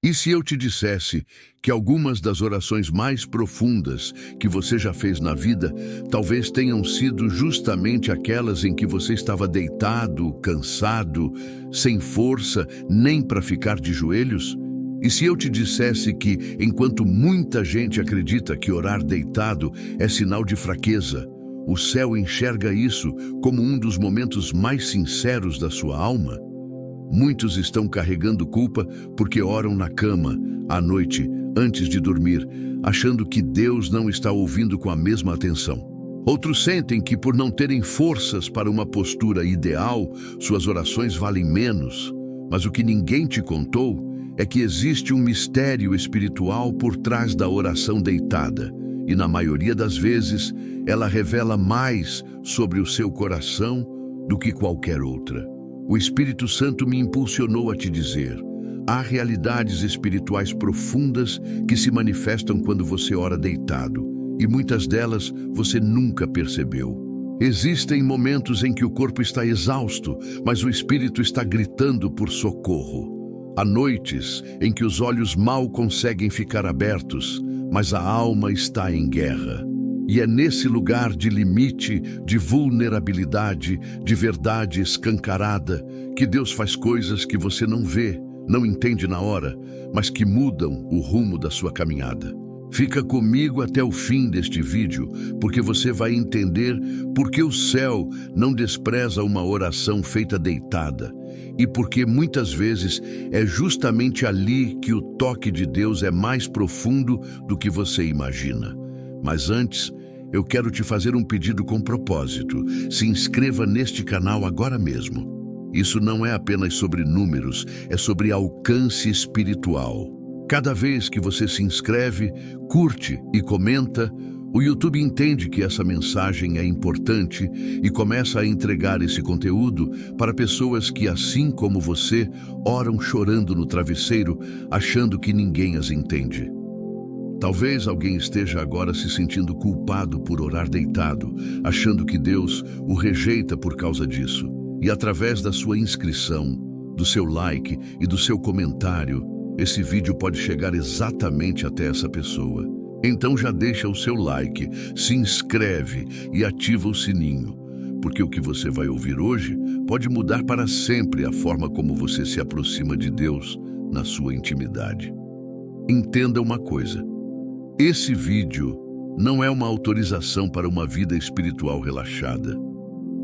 E se eu te dissesse que algumas das orações mais profundas que você já fez na vida talvez tenham sido justamente aquelas em que você estava deitado, cansado, sem força nem para ficar de joelhos? E se eu te dissesse que, enquanto muita gente acredita que orar deitado é sinal de fraqueza, o céu enxerga isso como um dos momentos mais sinceros da sua alma? Muitos estão carregando culpa porque oram na cama, à noite, antes de dormir, achando que Deus não está ouvindo com a mesma atenção. Outros sentem que, por não terem forças para uma postura ideal, suas orações valem menos. Mas o que ninguém te contou é que existe um mistério espiritual por trás da oração deitada, e na maioria das vezes, ela revela mais sobre o seu coração do que qualquer outra. O Espírito Santo me impulsionou a te dizer: há realidades espirituais profundas que se manifestam quando você ora deitado, e muitas delas você nunca percebeu. Existem momentos em que o corpo está exausto, mas o espírito está gritando por socorro. Há noites em que os olhos mal conseguem ficar abertos, mas a alma está em guerra. E é nesse lugar de limite, de vulnerabilidade, de verdade escancarada, que Deus faz coisas que você não vê, não entende na hora, mas que mudam o rumo da sua caminhada. Fica comigo até o fim deste vídeo, porque você vai entender por que o céu não despreza uma oração feita deitada, e porque muitas vezes é justamente ali que o toque de Deus é mais profundo do que você imagina. Mas antes, eu quero te fazer um pedido com propósito. Se inscreva neste canal agora mesmo. Isso não é apenas sobre números, é sobre alcance espiritual. Cada vez que você se inscreve, curte e comenta, o YouTube entende que essa mensagem é importante e começa a entregar esse conteúdo para pessoas que, assim como você, oram chorando no travesseiro, achando que ninguém as entende. Talvez alguém esteja agora se sentindo culpado por orar deitado, achando que Deus o rejeita por causa disso. E através da sua inscrição, do seu like e do seu comentário, esse vídeo pode chegar exatamente até essa pessoa. Então já deixa o seu like, se inscreve e ativa o sininho, porque o que você vai ouvir hoje pode mudar para sempre a forma como você se aproxima de Deus na sua intimidade. Entenda uma coisa. Esse vídeo não é uma autorização para uma vida espiritual relaxada.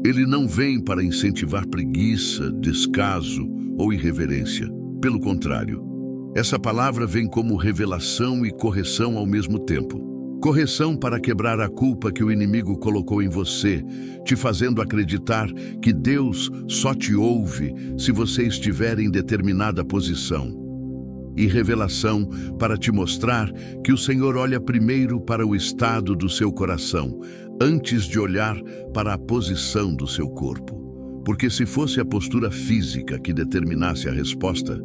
Ele não vem para incentivar preguiça, descaso ou irreverência. Pelo contrário, essa palavra vem como revelação e correção ao mesmo tempo. Correção para quebrar a culpa que o inimigo colocou em você, te fazendo acreditar que Deus só te ouve se você estiver em determinada posição. E revelação para te mostrar que o Senhor olha primeiro para o estado do seu coração, antes de olhar para a posição do seu corpo. Porque se fosse a postura física que determinasse a resposta,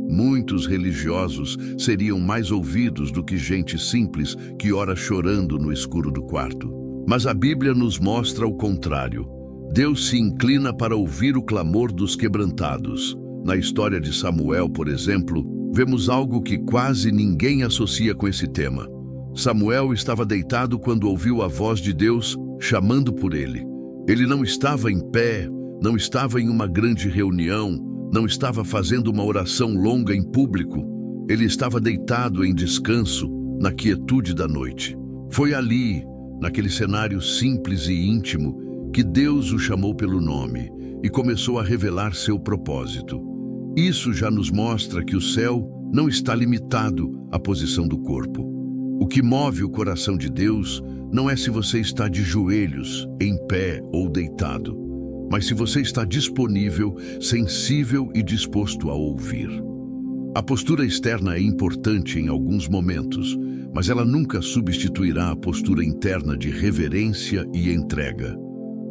muitos religiosos seriam mais ouvidos do que gente simples que ora chorando no escuro do quarto. Mas a Bíblia nos mostra o contrário. Deus se inclina para ouvir o clamor dos quebrantados. Na história de Samuel, por exemplo, vemos algo que quase ninguém associa com esse tema. Samuel estava deitado quando ouviu a voz de Deus chamando por ele. Ele não estava em pé, não estava em uma grande reunião, não estava fazendo uma oração longa em público. Ele estava deitado em descanso, na quietude da noite. Foi ali, naquele cenário simples e íntimo, que Deus o chamou pelo nome e começou a revelar seu propósito. Isso já nos mostra que o céu não está limitado à posição do corpo. O que move o coração de Deus não é se você está de joelhos, em pé ou deitado, mas se você está disponível, sensível e disposto a ouvir. A postura externa é importante em alguns momentos, mas ela nunca substituirá a postura interna de reverência e entrega.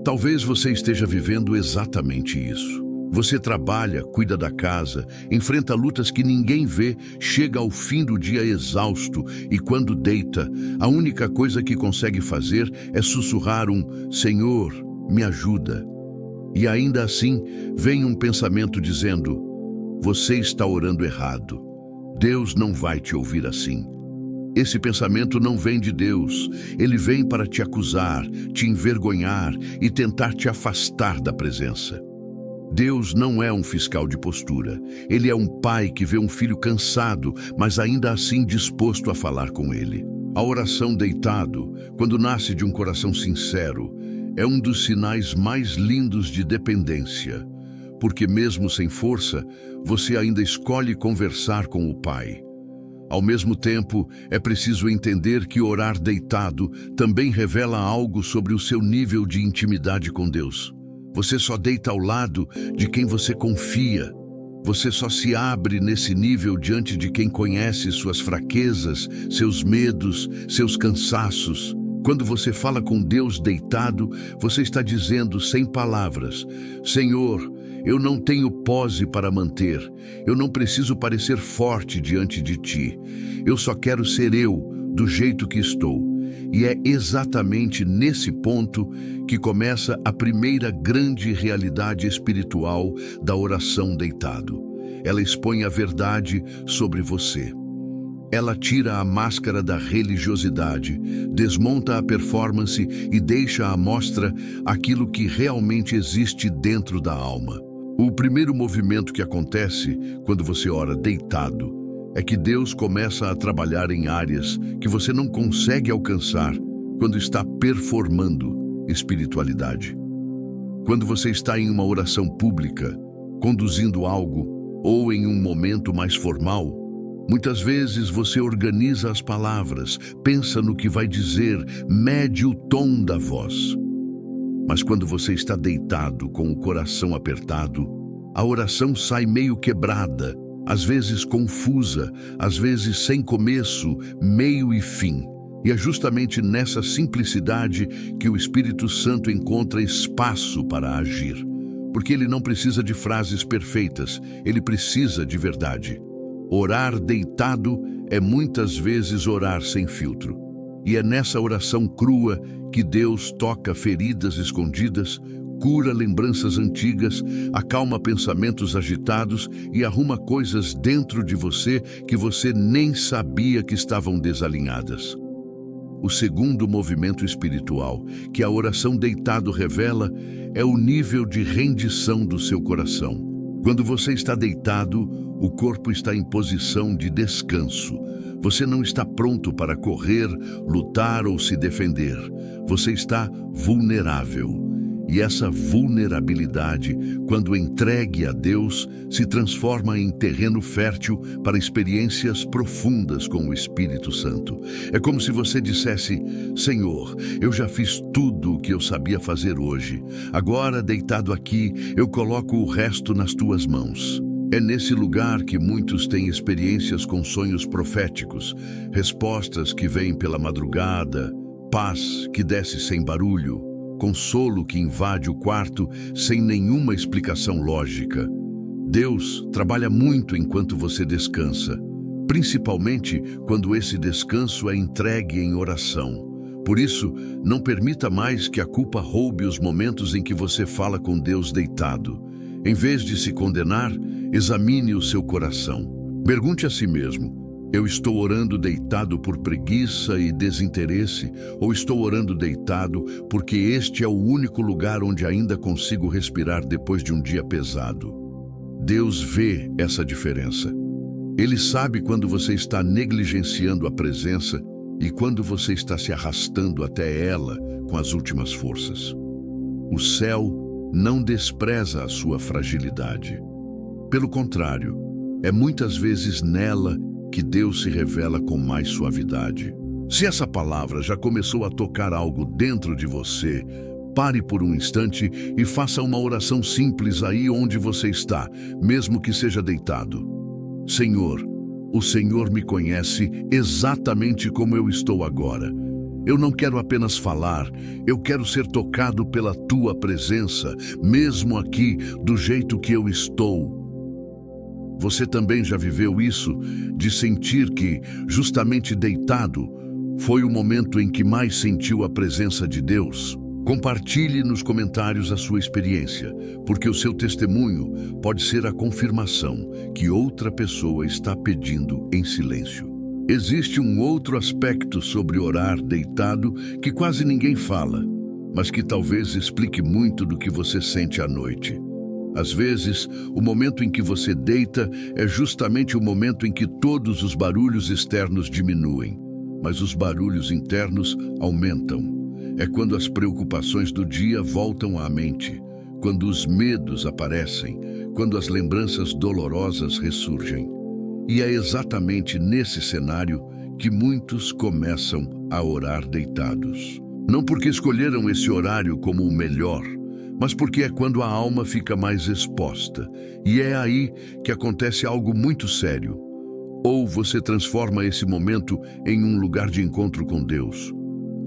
Talvez você esteja vivendo exatamente isso. Você trabalha, cuida da casa, enfrenta lutas que ninguém vê, chega ao fim do dia exausto e quando deita, a única coisa que consegue fazer é sussurrar um "Senhor, me ajuda". E ainda assim, vem um pensamento dizendo: você está orando errado. Deus não vai te ouvir assim. Esse pensamento não vem de Deus. Ele vem para te acusar, te envergonhar e tentar te afastar da presença. Deus não é um fiscal de postura. Ele é um pai que vê um filho cansado, mas ainda assim disposto a falar com ele. A oração deitado, quando nasce de um coração sincero, é um dos sinais mais lindos de dependência, porque mesmo sem força, você ainda escolhe conversar com o Pai. Ao mesmo tempo, é preciso entender que orar deitado também revela algo sobre o seu nível de intimidade com Deus. Você só deita ao lado de quem você confia. Você só se abre nesse nível diante de quem conhece suas fraquezas, seus medos, seus cansaços. Quando você fala com Deus deitado, você está dizendo sem palavras: Senhor, eu não tenho pose para manter. Eu não preciso parecer forte diante de Ti. Eu só quero ser eu, do jeito que estou. E é exatamente nesse ponto que começa a primeira grande realidade espiritual da oração deitado. Ela expõe a verdade sobre você. Ela tira a máscara da religiosidade, desmonta a performance e deixa à mostra aquilo que realmente existe dentro da alma. O primeiro movimento que acontece quando você ora deitado é que Deus começa a trabalhar em áreas que você não consegue alcançar quando está performando espiritualidade. Quando você está em uma oração pública, conduzindo algo ou em um momento mais formal, muitas vezes você organiza as palavras, pensa no que vai dizer, mede o tom da voz. Mas quando você está deitado com o coração apertado, a oração sai meio quebrada, às vezes confusa, às vezes sem começo, meio e fim. E é justamente nessa simplicidade que o Espírito Santo encontra espaço para agir. Porque ele não precisa de frases perfeitas, ele precisa de verdade. Orar deitado é muitas vezes orar sem filtro. E é nessa oração crua que Deus toca feridas escondidas, cura lembranças antigas, acalma pensamentos agitados e arruma coisas dentro de você que você nem sabia que estavam desalinhadas. O segundo movimento espiritual que a oração deitado revela é o nível de rendição do seu coração. Quando você está deitado, o corpo está em posição de descanso. Você não está pronto para correr, lutar ou se defender. Você está vulnerável. E essa vulnerabilidade, quando entregue a Deus, se transforma em terreno fértil para experiências profundas com o Espírito Santo. É como se você dissesse: Senhor, eu já fiz tudo o que eu sabia fazer hoje. Agora, deitado aqui, eu coloco o resto nas tuas mãos. É nesse lugar que muitos têm experiências com sonhos proféticos, respostas que vêm pela madrugada, paz que desce sem barulho, consolo que invade o quarto sem nenhuma explicação lógica. Deus trabalha muito enquanto você descansa, principalmente quando esse descanso é entregue em oração. Por isso, não permita mais que a culpa roube os momentos em que você fala com Deus deitado. Em vez de se condenar, examine o seu coração. Pergunte a si mesmo: eu estou orando deitado por preguiça e desinteresse, ou estou orando deitado porque este é o único lugar onde ainda consigo respirar depois de um dia pesado? Deus vê essa diferença. Ele sabe quando você está negligenciando a presença e quando você está se arrastando até ela com as últimas forças. O céu não despreza a sua fragilidade. Pelo contrário, é muitas vezes nela que Deus se revela com mais suavidade. Se essa palavra já começou a tocar algo dentro de você, pare por um instante e faça uma oração simples aí onde você está, mesmo que seja deitado. Senhor, o Senhor me conhece exatamente como eu estou agora. Eu não quero apenas falar, eu quero ser tocado pela Tua presença, mesmo aqui, do jeito que eu estou. Você também já viveu isso, de sentir que, justamente deitado, foi o momento em que mais sentiu a presença de Deus? Compartilhe nos comentários a sua experiência, porque o seu testemunho pode ser a confirmação que outra pessoa está pedindo em silêncio. Existe um outro aspecto sobre orar deitado que quase ninguém fala, mas que talvez explique muito do que você sente à noite. Às vezes, o momento em que você deita é justamente o momento em que todos os barulhos externos diminuem, mas os barulhos internos aumentam. É quando as preocupações do dia voltam à mente, quando os medos aparecem, quando as lembranças dolorosas ressurgem. E é exatamente nesse cenário que muitos começam a orar deitados. Não porque escolheram esse horário como o melhor, mas porque é quando a alma fica mais exposta. E é aí que acontece algo muito sério. Ou você transforma esse momento em um lugar de encontro com Deus,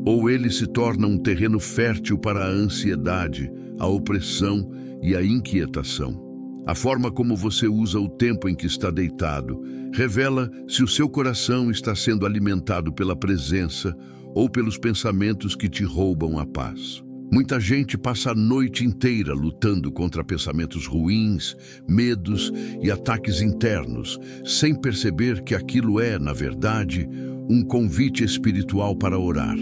ou ele se torna um terreno fértil para a ansiedade, a opressão e a inquietação. A forma como você usa o tempo em que está deitado revela se o seu coração está sendo alimentado pela presença ou pelos pensamentos que te roubam a paz. Muita gente passa a noite inteira lutando contra pensamentos ruins, medos e ataques internos, sem perceber que aquilo é, na verdade, um convite espiritual para orar.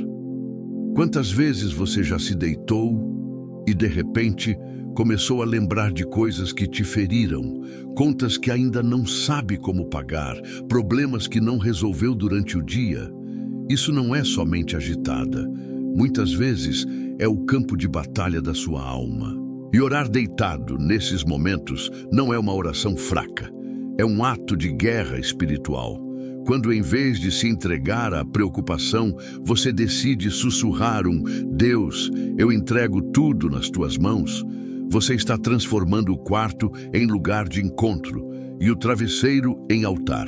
Quantas vezes você já se deitou e, de repente, começou a lembrar de coisas que te feriram, contas que ainda não sabe como pagar, problemas que não resolveu durante o dia? Isso não é somente agitada. Muitas vezes é o campo de batalha da sua alma. E orar deitado nesses momentos não é uma oração fraca. É um ato de guerra espiritual. Quando, em vez de se entregar à preocupação, você decide sussurrar um "Deus, eu entrego tudo nas tuas mãos", você está transformando o quarto em lugar de encontro e o travesseiro em altar.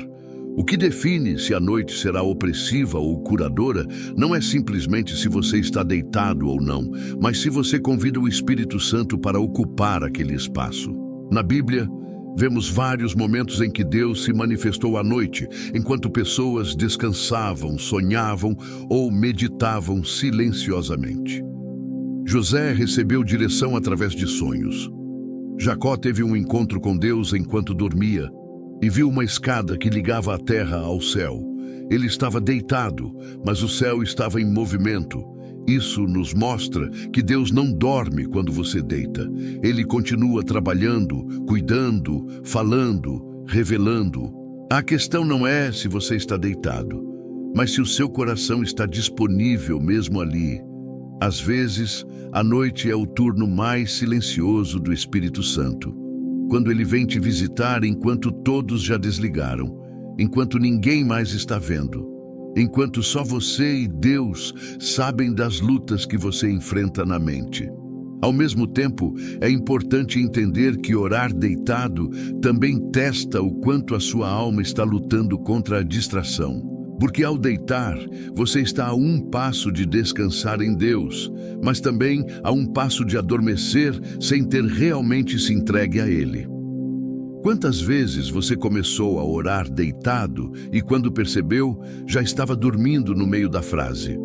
O que define se a noite será opressiva ou curadora não é simplesmente se você está deitado ou não, mas se você convida o Espírito Santo para ocupar aquele espaço. Na Bíblia, vemos vários momentos em que Deus se manifestou à noite, enquanto pessoas descansavam, sonhavam ou meditavam silenciosamente. José recebeu direção através de sonhos. Jacó teve um encontro com Deus enquanto dormia e viu uma escada que ligava a terra ao céu. Ele estava deitado, mas o céu estava em movimento. Isso nos mostra que Deus não dorme quando você deita. Ele continua trabalhando, cuidando, falando, revelando. A questão não é se você está deitado, mas se o seu coração está disponível mesmo ali. Às vezes, a noite é o turno mais silencioso do Espírito Santo, quando ele vem te visitar enquanto todos já desligaram, enquanto ninguém mais está vendo, enquanto só você e Deus sabem das lutas que você enfrenta na mente. Ao mesmo tempo, é importante entender que orar deitado também testa o quanto a sua alma está lutando contra a distração. Porque ao deitar, você está a um passo de descansar em Deus, mas também a um passo de adormecer sem ter realmente se entregue a Ele. Quantas vezes você começou a orar deitado e, quando percebeu, já estava dormindo no meio da frase?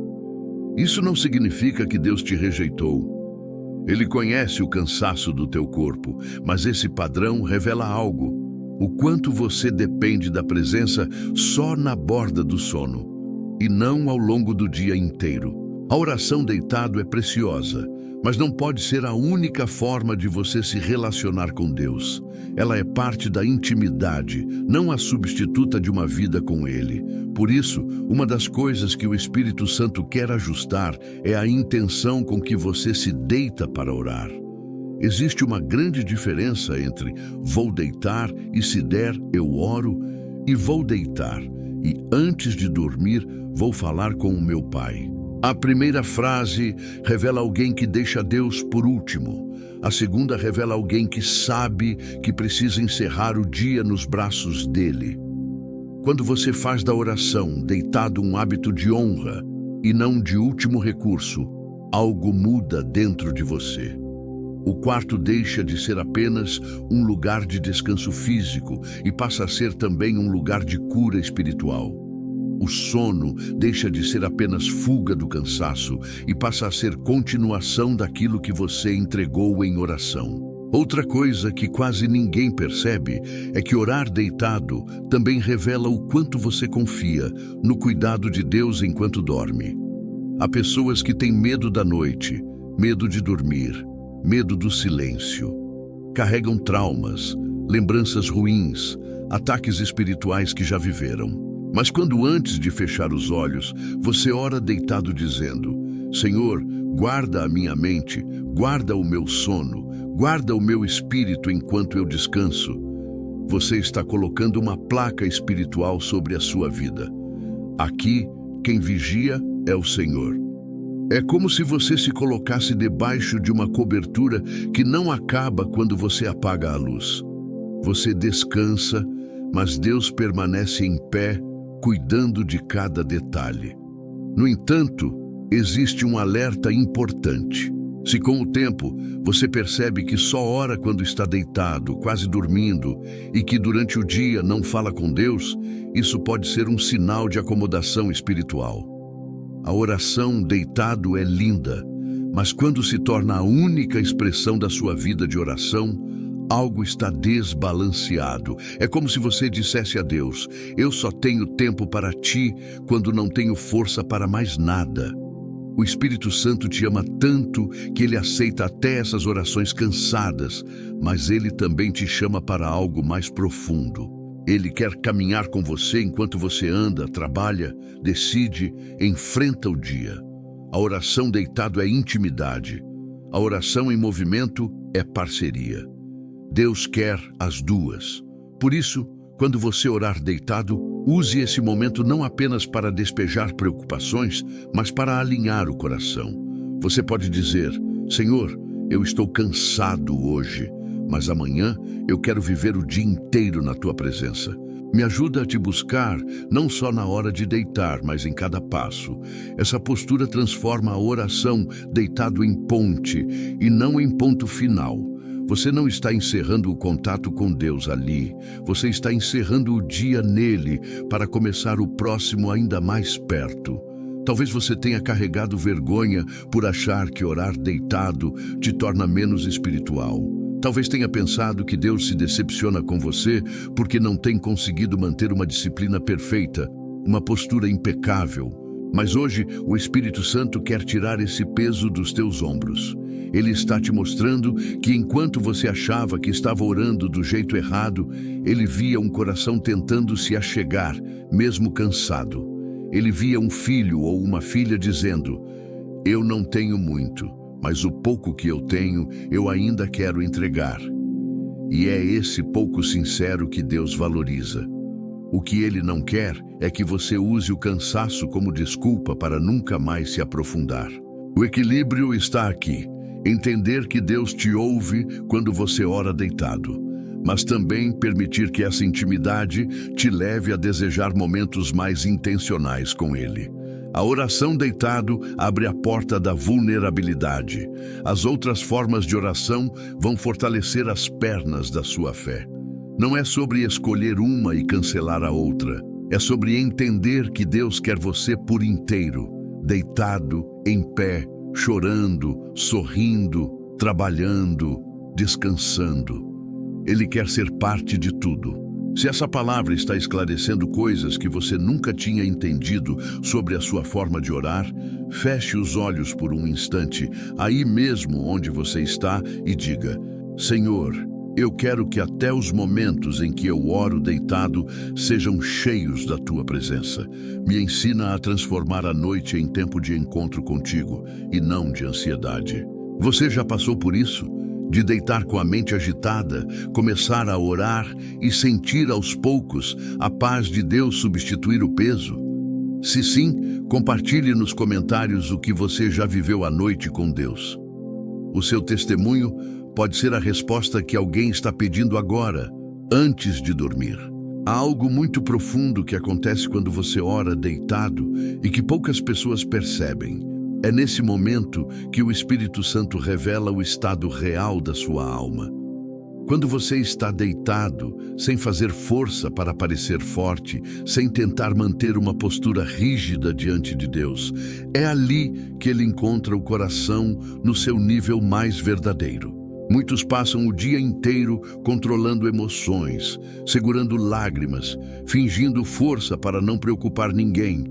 Isso não significa que Deus te rejeitou. Ele conhece o cansaço do teu corpo, mas esse padrão revela algo: o quanto você depende da presença só na borda do sono, e não ao longo do dia inteiro. A oração deitado é preciosa, mas não pode ser a única forma de você se relacionar com Deus. Ela é parte da intimidade, não a substituta de uma vida com Ele. Por isso, uma das coisas que o Espírito Santo quer ajustar é a intenção com que você se deita para orar. Existe uma grande diferença entre "vou deitar e se der, eu oro" e "vou deitar e antes de dormir vou falar com o meu Pai". A primeira frase revela alguém que deixa Deus por último. A segunda revela alguém que sabe que precisa encerrar o dia nos braços dele. Quando você faz da oração deitado um hábito de honra e não de último recurso, algo muda dentro de você. O quarto deixa de ser apenas um lugar de descanso físico e passa a ser também um lugar de cura espiritual. O sono deixa de ser apenas fuga do cansaço e passa a ser continuação daquilo que você entregou em oração. Outra coisa que quase ninguém percebe é que orar deitado também revela o quanto você confia no cuidado de Deus enquanto dorme. Há pessoas que têm medo da noite, medo de dormir, medo do silêncio. Carregam traumas, lembranças ruins, ataques espirituais que já viveram. Mas quando antes de fechar os olhos, você ora deitado dizendo: Senhor, guarda a minha mente, guarda o meu sono, guarda o meu espírito enquanto eu descanso, você está colocando uma placa espiritual sobre a sua vida. Aqui, quem vigia é o Senhor. É como se você se colocasse debaixo de uma cobertura que não acaba quando você apaga a luz. Você descansa, mas Deus permanece em pé, cuidando de cada detalhe. No entanto, existe um alerta importante. Se com o tempo você percebe que só ora quando está deitado, quase dormindo, e que durante o dia não fala com Deus, isso pode ser um sinal de acomodação espiritual. A oração deitado é linda, mas quando se torna a única expressão da sua vida de oração, algo está desbalanceado. É como se você dissesse a Deus: eu só tenho tempo para ti quando não tenho força para mais nada. O Espírito Santo te ama tanto que ele aceita até essas orações cansadas, mas ele também te chama para algo mais profundo. Ele quer caminhar com você enquanto você anda, trabalha, decide, enfrenta o dia. A oração deitado é intimidade. A oração em movimento é parceria. Deus quer as duas. Por isso, quando você orar deitado, use esse momento não apenas para despejar preocupações, mas para alinhar o coração. Você pode dizer: Senhor, eu estou cansado hoje, mas amanhã eu quero viver o dia inteiro na tua presença. Me ajuda a te buscar, não só na hora de deitar, mas em cada passo. Essa postura transforma a oração deitado em ponte e não em ponto final. Você não está encerrando o contato com Deus ali. Você está encerrando o dia nele para começar o próximo ainda mais perto. Talvez você tenha carregado vergonha por achar que orar deitado te torna menos espiritual. Talvez tenha pensado que Deus se decepciona com você porque não tem conseguido manter uma disciplina perfeita, uma postura impecável. Mas hoje o Espírito Santo quer tirar esse peso dos teus ombros. Ele está te mostrando que enquanto você achava que estava orando do jeito errado, ele via um coração tentando se achegar, mesmo cansado. Ele via um filho ou uma filha dizendo: eu não tenho muito, mas o pouco que eu tenho, eu ainda quero entregar. E é esse pouco sincero que Deus valoriza. O que ele não quer é que você use o cansaço como desculpa para nunca mais se aprofundar. O equilíbrio está aqui. Entender que Deus te ouve quando você ora deitado, mas também permitir que essa intimidade te leve a desejar momentos mais intencionais com Ele. A oração deitado abre a porta da vulnerabilidade. As outras formas de oração vão fortalecer as pernas da sua fé. Não é sobre escolher uma e cancelar a outra. É sobre entender que Deus quer você por inteiro, deitado, em pé, chorando, sorrindo, trabalhando, descansando. Ele quer ser parte de tudo. Se essa palavra está esclarecendo coisas que você nunca tinha entendido sobre a sua forma de orar, feche os olhos por um instante, aí mesmo onde você está, e diga: Senhor, eu quero que até os momentos em que eu oro deitado sejam cheios da tua presença. Me ensina a transformar a noite em tempo de encontro contigo e não de ansiedade. Você já passou por isso? De deitar com a mente agitada, começar a orar e sentir aos poucos a paz de Deus substituir o peso? Se sim, compartilhe nos comentários o que você já viveu à noite com Deus. O seu testemunho pode ser a resposta que alguém está pedindo agora, antes de dormir. Há algo muito profundo que acontece quando você ora deitado e que poucas pessoas percebem. É nesse momento que o Espírito Santo revela o estado real da sua alma. Quando você está deitado, sem fazer força para parecer forte, sem tentar manter uma postura rígida diante de Deus, é ali que ele encontra o coração no seu nível mais verdadeiro. Muitos passam o dia inteiro controlando emoções, segurando lágrimas, fingindo força para não preocupar ninguém,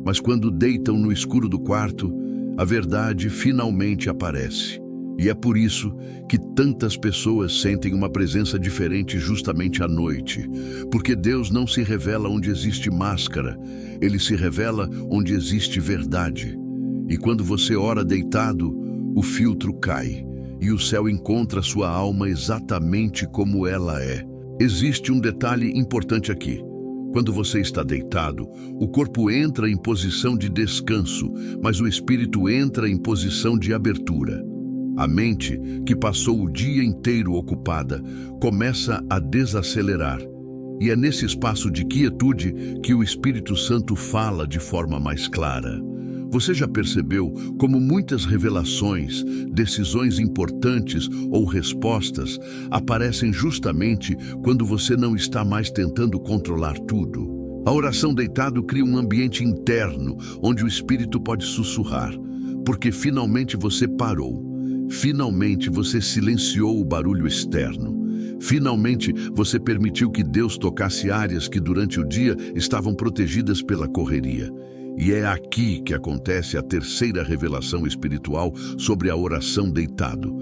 mas quando deitam no escuro do quarto, a verdade finalmente aparece. E é por isso que tantas pessoas sentem uma presença diferente justamente à noite, porque Deus não se revela onde existe máscara, ele se revela onde existe verdade. E quando você ora deitado, o filtro cai e o céu encontra sua alma exatamente como ela é. Existe um detalhe importante aqui. Quando você está deitado, o corpo entra em posição de descanso, mas o espírito entra em posição de abertura. A mente, que passou o dia inteiro ocupada, começa a desacelerar. E é nesse espaço de quietude que o Espírito Santo fala de forma mais clara. Você já percebeu como muitas revelações, decisões importantes ou respostas aparecem justamente quando você não está mais tentando controlar tudo? A oração deitado cria um ambiente interno onde o Espírito pode sussurrar, porque finalmente você parou. Finalmente você silenciou o barulho externo. Finalmente você permitiu que Deus tocasse áreas que durante o dia estavam protegidas pela correria. E é aqui que acontece a terceira revelação espiritual sobre a oração deitado.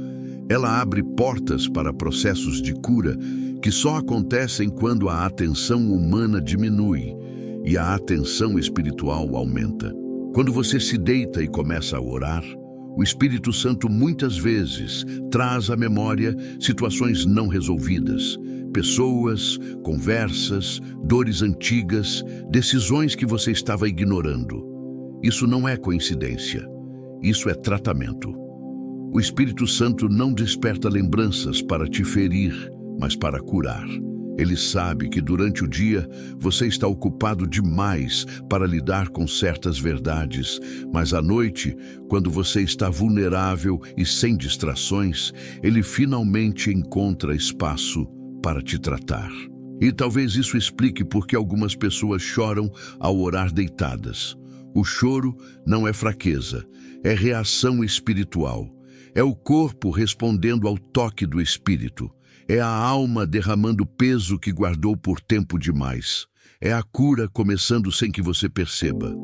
Ela abre portas para processos de cura que só acontecem quando a atenção humana diminui e a atenção espiritual aumenta. Quando você se deita e começa a orar, o Espírito Santo muitas vezes traz à memória situações não resolvidas, pessoas, conversas, dores antigas, decisões que você estava ignorando. Isso não é coincidência, isso é tratamento. O Espírito Santo não desperta lembranças para te ferir, mas para curar. Ele sabe que durante o dia você está ocupado demais para lidar com certas verdades, mas à noite, quando você está vulnerável e sem distrações, ele finalmente encontra espaço para te tratar. E talvez isso explique por que algumas pessoas choram ao orar deitadas. O choro não é fraqueza, é reação espiritual. É o corpo respondendo ao toque do Espírito. É a alma derramando peso que guardou por tempo demais. É a cura começando sem que você perceba.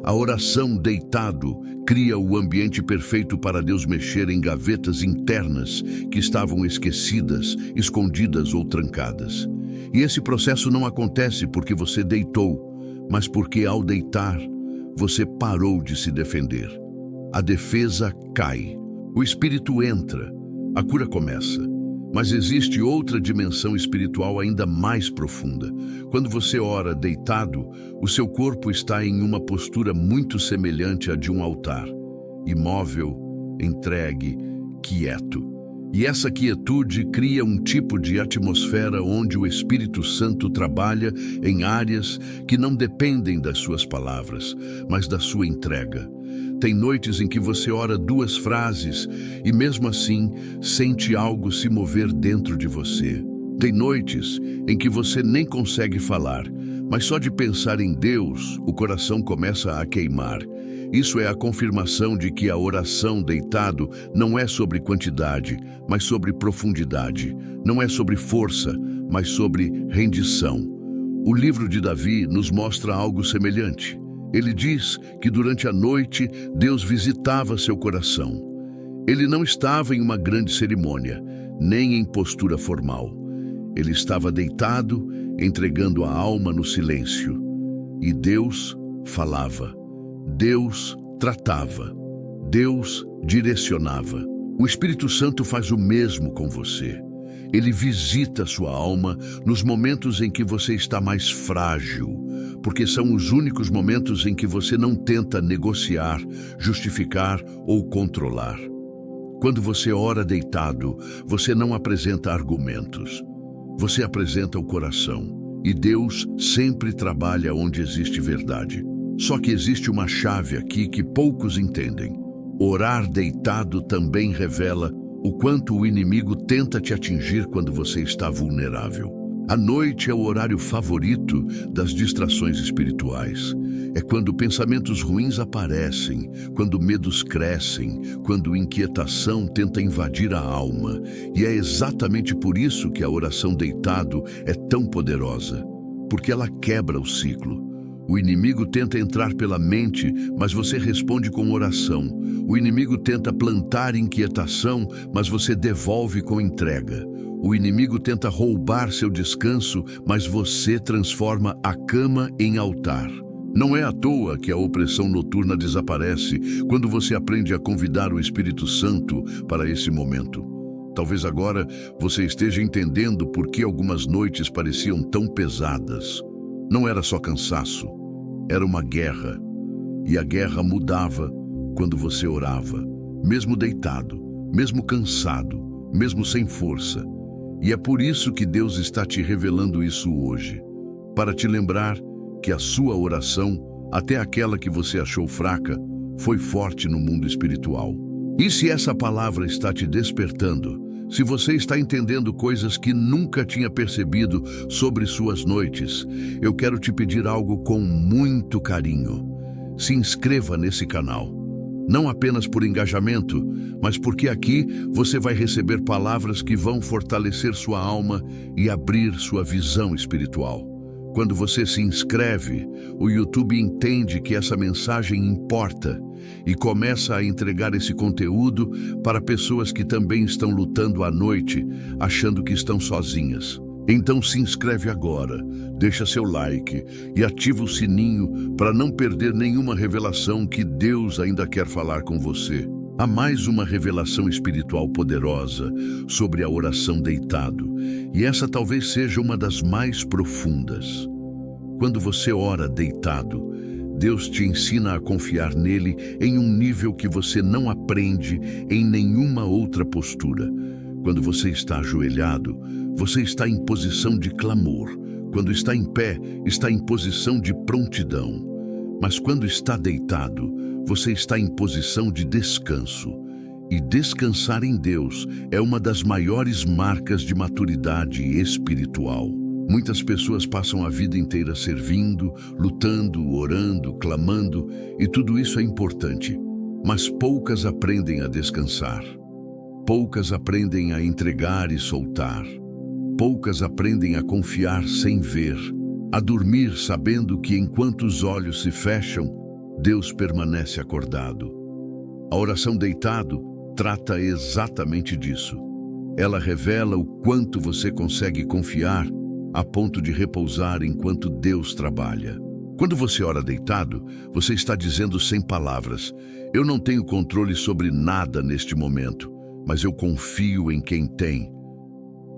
A oração deitado cria o ambiente perfeito para Deus mexer em gavetas internas que estavam esquecidas, escondidas ou trancadas. E esse processo não acontece porque você deitou, mas porque ao deitar, você parou de se defender. A defesa cai. O espírito entra. A cura começa. Mas existe outra dimensão espiritual ainda mais profunda. Quando você ora deitado, o seu corpo está em uma postura muito semelhante à de um altar. Imóvel, entregue, quieto. E essa quietude cria um tipo de atmosfera onde o Espírito Santo trabalha em áreas que não dependem das suas palavras, mas da sua entrega. Tem noites em que você ora 2 frases e mesmo assim sente algo se mover dentro de você. Tem noites em que você nem consegue falar, mas só de pensar em Deus, o coração começa a queimar. Isso é a confirmação de que a oração deitado não é sobre quantidade, mas sobre profundidade. Não é sobre força, mas sobre rendição. O livro de Davi nos mostra algo semelhante. Ele diz que durante a noite Deus visitava seu coração. Ele não estava em uma grande cerimônia, nem em postura formal. Ele estava deitado, entregando a alma no silêncio. E Deus falava. Deus tratava. Deus direcionava. O Espírito Santo faz o mesmo com você. Ele visita sua alma nos momentos em que você está mais frágil, porque são os únicos momentos em que você não tenta negociar, justificar ou controlar. Quando você ora deitado, você não apresenta argumentos. Você apresenta o coração. E Deus sempre trabalha onde existe verdade. Só que existe uma chave aqui que poucos entendem. Orar deitado também revela o quanto o inimigo tenta te atingir quando você está vulnerável. A noite é o horário favorito das distrações espirituais. É quando pensamentos ruins aparecem, quando medos crescem, quando inquietação tenta invadir a alma. E é exatamente por isso que a oração deitado é tão poderosa, porque ela quebra o ciclo. O inimigo tenta entrar pela mente, mas você responde com oração. O inimigo tenta plantar inquietação, mas você devolve com entrega. O inimigo tenta roubar seu descanso, mas você transforma a cama em altar. Não é à toa que a opressão noturna desaparece quando você aprende a convidar o Espírito Santo para esse momento. Talvez agora você esteja entendendo por que algumas noites pareciam tão pesadas. Não era só cansaço, era uma guerra. E a guerra mudava quando você orava, mesmo deitado, mesmo cansado, mesmo sem força. E é por isso que Deus está te revelando isso hoje, para te lembrar que a sua oração, até aquela que você achou fraca, foi forte no mundo espiritual. E se essa palavra está te despertando, se você está entendendo coisas que nunca tinha percebido sobre suas noites, eu quero te pedir algo com muito carinho. Se inscreva nesse canal. Não apenas por engajamento, mas porque aqui você vai receber palavras que vão fortalecer sua alma e abrir sua visão espiritual. Quando você se inscreve, o YouTube entende que essa mensagem importa e começa a entregar esse conteúdo para pessoas que também estão lutando à noite, achando que estão sozinhas. Então se inscreve agora, deixa seu like e ativa o sininho para não perder nenhuma revelação que Deus ainda quer falar com você. Há mais uma revelação espiritual poderosa sobre a oração deitado, e essa talvez seja uma das mais profundas. Quando você ora deitado, Deus te ensina a confiar nele em um nível que você não aprende em nenhuma outra postura. Quando você está ajoelhado, você está em posição de clamor. Quando está em pé, está em posição de prontidão. Mas quando está deitado, você está em posição de descanso. E descansar em Deus é uma das maiores marcas de maturidade espiritual. Muitas pessoas passam a vida inteira servindo, lutando, orando, clamando, e tudo isso é importante. Mas poucas aprendem a descansar. Poucas aprendem a entregar e soltar. Poucas aprendem a confiar sem ver, a dormir sabendo que enquanto os olhos se fecham, Deus permanece acordado. A oração deitado trata exatamente disso. Ela revela o quanto você consegue confiar a ponto de repousar enquanto Deus trabalha. Quando você ora deitado, você está dizendo sem palavras: eu não tenho controle sobre nada neste momento, mas eu confio em quem tem.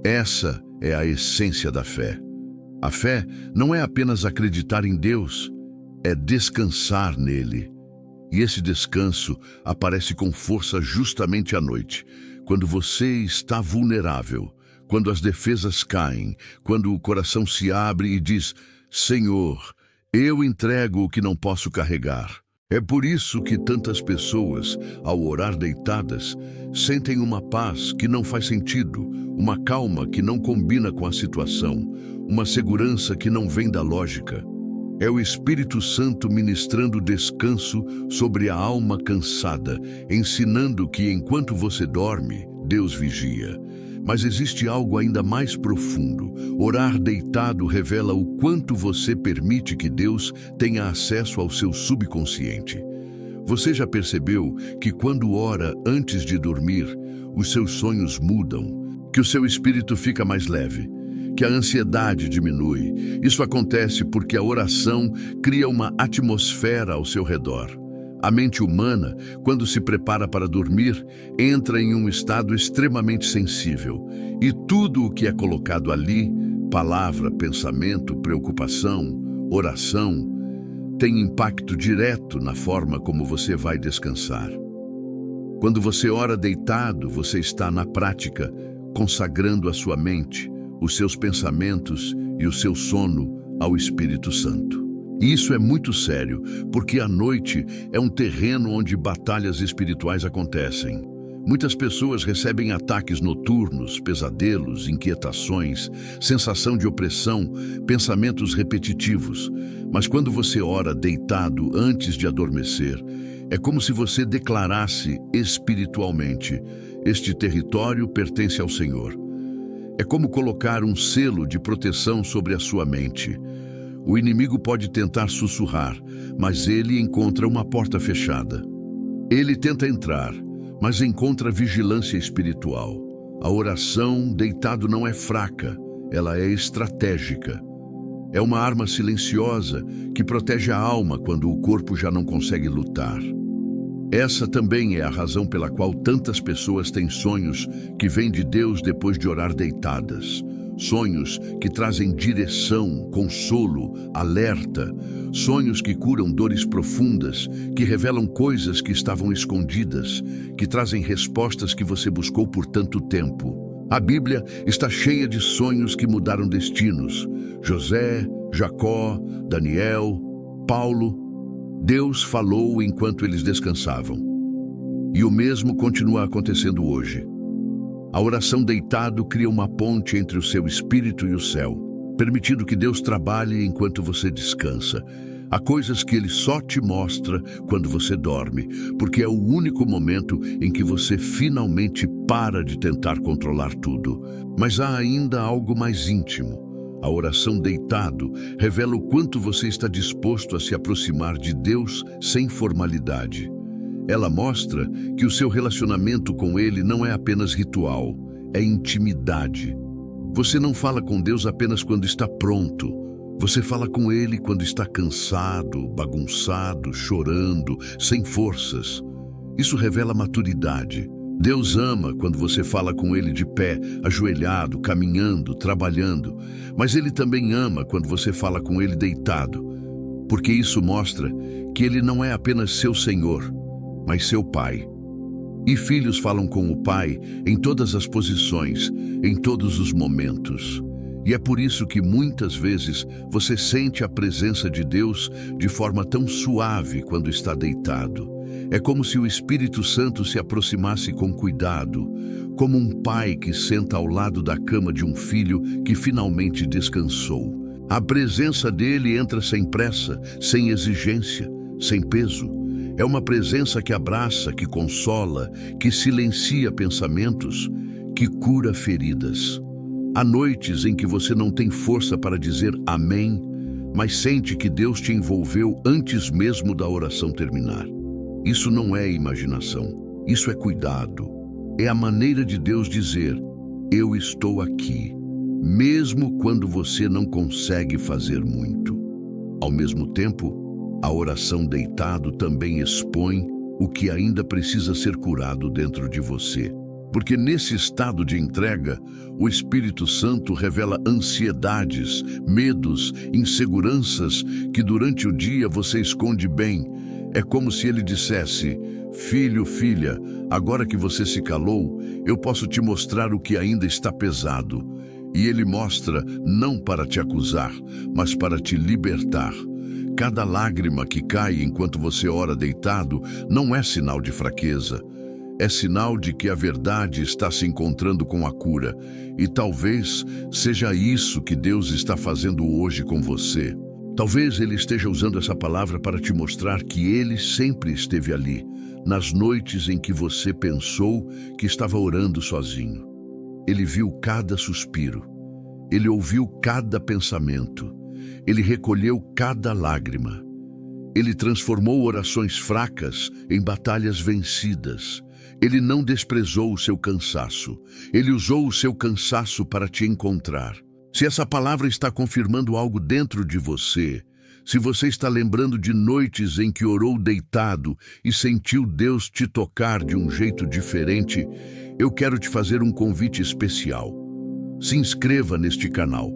Essa é a essência da fé. A fé não é apenas acreditar em Deus, é descansar nele. E esse descanso aparece com força justamente à noite, quando você está vulnerável, quando as defesas caem, quando o coração se abre e diz: Senhor, eu entrego o que não posso carregar. É por isso que tantas pessoas, ao orar deitadas, sentem uma paz que não faz sentido, uma calma que não combina com a situação, uma segurança que não vem da lógica. É o Espírito Santo ministrando descanso sobre a alma cansada, ensinando que enquanto você dorme, Deus vigia. Mas existe algo ainda mais profundo. Orar deitado revela o quanto você permite que Deus tenha acesso ao seu subconsciente. Você já percebeu que quando ora antes de dormir, os seus sonhos mudam, que o seu espírito fica mais leve, que a ansiedade diminui? Isso acontece porque a oração cria uma atmosfera ao seu redor. A mente humana, quando se prepara para dormir, entra em um estado extremamente sensível. E tudo o que é colocado ali, palavra, pensamento, preocupação, oração, tem impacto direto na forma como você vai descansar. Quando você ora deitado, você está, na prática, consagrando a sua mente, os seus pensamentos e o seu sono ao Espírito Santo. E isso é muito sério, porque a noite é um terreno onde batalhas espirituais acontecem. Muitas pessoas recebem ataques noturnos, pesadelos, inquietações, sensação de opressão, pensamentos repetitivos. Mas quando você ora deitado antes de adormecer, é como se você declarasse espiritualmente: este território pertence ao Senhor. É como colocar um selo de proteção sobre a sua mente. O inimigo pode tentar sussurrar, mas ele encontra uma porta fechada. Ele tenta entrar, mas encontra vigilância espiritual. A oração deitado não é fraca, ela é estratégica. É uma arma silenciosa que protege a alma quando o corpo já não consegue lutar. Essa também é a razão pela qual tantas pessoas têm sonhos que vêm de Deus depois de orar deitadas. Sonhos que trazem direção, consolo, alerta. Sonhos que curam dores profundas, que revelam coisas que estavam escondidas, que trazem respostas que você buscou por tanto tempo. A Bíblia está cheia de sonhos que mudaram destinos. José, Jacó, Daniel, Paulo. Deus falou enquanto eles descansavam. E o mesmo continua acontecendo hoje. A oração deitado cria uma ponte entre o seu espírito e o céu, permitindo que Deus trabalhe enquanto você descansa. Há coisas que Ele só te mostra quando você dorme, porque é o único momento em que você finalmente para de tentar controlar tudo. Mas há ainda algo mais íntimo. A oração deitado revela o quanto você está disposto a se aproximar de Deus sem formalidade. Ela mostra que o seu relacionamento com Ele não é apenas ritual, é intimidade. Você não fala com Deus apenas quando está pronto. Você fala com Ele quando está cansado, bagunçado, chorando, sem forças. Isso revela maturidade. Deus ama quando você fala com Ele de pé, ajoelhado, caminhando, trabalhando. Mas Ele também ama quando você fala com Ele deitado, porque isso mostra que Ele não é apenas seu Senhor, mas seu Pai. E filhos falam com o Pai em todas as posições, em todos os momentos. E é por isso que muitas vezes você sente a presença de Deus de forma tão suave quando está deitado. É como se o Espírito Santo se aproximasse com cuidado, como um pai que senta ao lado da cama de um filho que finalmente descansou. A presença dele entra sem pressa, sem exigência, sem peso. É uma presença que abraça, que consola, que silencia pensamentos, que cura feridas. Há noites em que você não tem força para dizer amém, mas sente que Deus te envolveu antes mesmo da oração terminar. Isso não é imaginação, isso é cuidado. É a maneira de Deus dizer: eu estou aqui, mesmo quando você não consegue fazer muito. Ao mesmo tempo, a oração deitado também expõe o que ainda precisa ser curado dentro de você. Porque nesse estado de entrega, o Espírito Santo revela ansiedades, medos, inseguranças que durante o dia você esconde bem. É como se ele dissesse: filho, filha, agora que você se calou, eu posso te mostrar o que ainda está pesado. E ele mostra não para te acusar, mas para te libertar. Cada lágrima que cai enquanto você ora deitado não é sinal de fraqueza. É sinal de que a verdade está se encontrando com a cura. E talvez seja isso que Deus está fazendo hoje com você. Talvez Ele esteja usando essa palavra para te mostrar que Ele sempre esteve ali, nas noites em que você pensou que estava orando sozinho. Ele viu cada suspiro. Ele ouviu cada pensamento. Ele recolheu cada lágrima. Ele transformou orações fracas em batalhas vencidas. Ele não desprezou o seu cansaço. Ele usou o seu cansaço para te encontrar. Se essa palavra está confirmando algo dentro de você, se você está lembrando de noites em que orou deitado e sentiu Deus te tocar de um jeito diferente, eu quero te fazer um convite especial. Se inscreva neste canal.